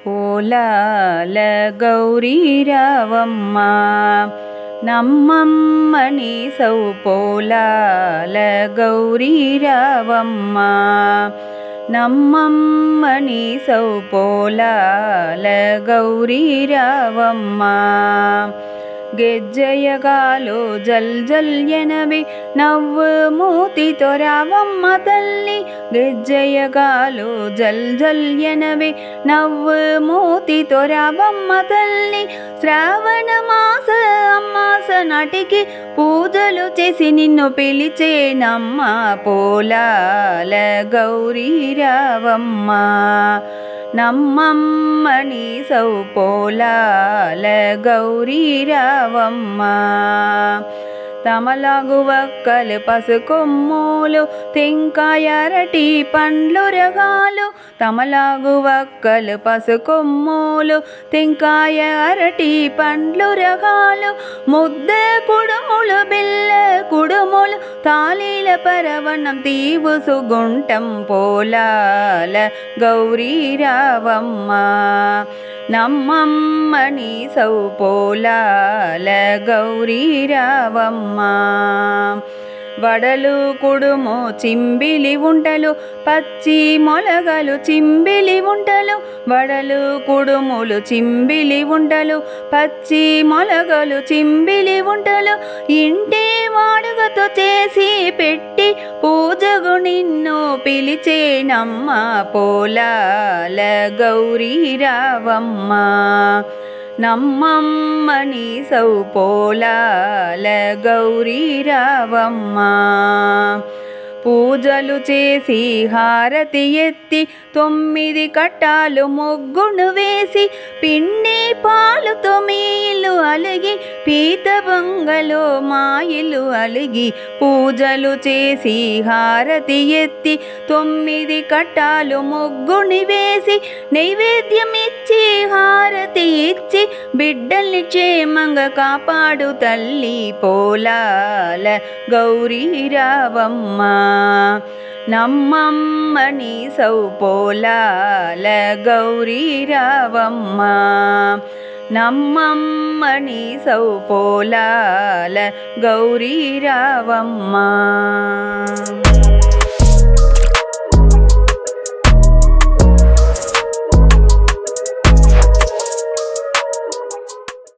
పోలాల గౌరీ రావమ్మ నమ్మమ్మని సౌ పోలాల గౌరీ రావమ్మ నమ్మమ్మని సౌ పోలాల గౌరీ రావమ్మ గెజ్జయగాలో జల్ జల్ ఎనవి నవ్వు మూతితో రావమ్మ తల్లి గెజ్జయగాలో జల్ జల్ ఎనవి నవ్వు మూతితో రావమ్మ తల్లి శ్రావణ మాస అమ్మాస నాటికి పూజలు చేసి నిన్ను పిలిచేనమ్మ పోలాల గౌరీ రావమ్మ నమ్మమ్మని సౌ పోలాల గౌరీ రావమ్మ తమలాగు వక్కలు పసుకొమ్ములు తెంకాయ అరటి పండ్లు రగాలు తమలాగు వక్కలు పసుకొమ్ములు తెంకాయ అరటి పండ్లు రగాలు ముద్ద కుడుములు బిల్ల కుడుములు తాళీల పరవణం తీవు సుగుంటం పోలాల గౌరీ రావమ్మ నమ్మమ్మని సౌ పోలాల గౌరీ రావమ్మ వడలు కుడుము చింబిలి ఉంటలు పచ్చి మొలగలు చింబిలి ఉంటలు వడలు కుడుములు చింబిలి ఉంటలు పచ్చి మొలగలు చింబిలి ఉంటలు ఇంటి వాడుకతో చేసి పెట్టి పూజకు నిన్ను పిలిచేనమ్మ పోలాల గౌరీ రావమ్మ నమ్మమ్మని సౌ పోలాల గౌరీ రావమ్మ పూజలు చేసి హారతి ఎత్తి 9 కట్టాలు ముగ్గును వేసి పిండి పాలుతో మీ ఇల్లు అలిగి పీత బొంగలో మా ఇల్లు అలిగి పూజలు చేసి హారతి ఎత్తి 9 కట్టాలు ముగ్గుని వేసి నైవేద్యం ఇచ్చి హారతి ఇచ్చి బిడ్డల్ని క్షేమంగా కాపాడు తల్లి పోలాల గౌరీ రావమ్మ నమ్మమ్మని సౌ పోలాల గౌరీ రావమ్మ నమ్మమ్మని సౌ పోలాల గౌరీ రావమ్మ.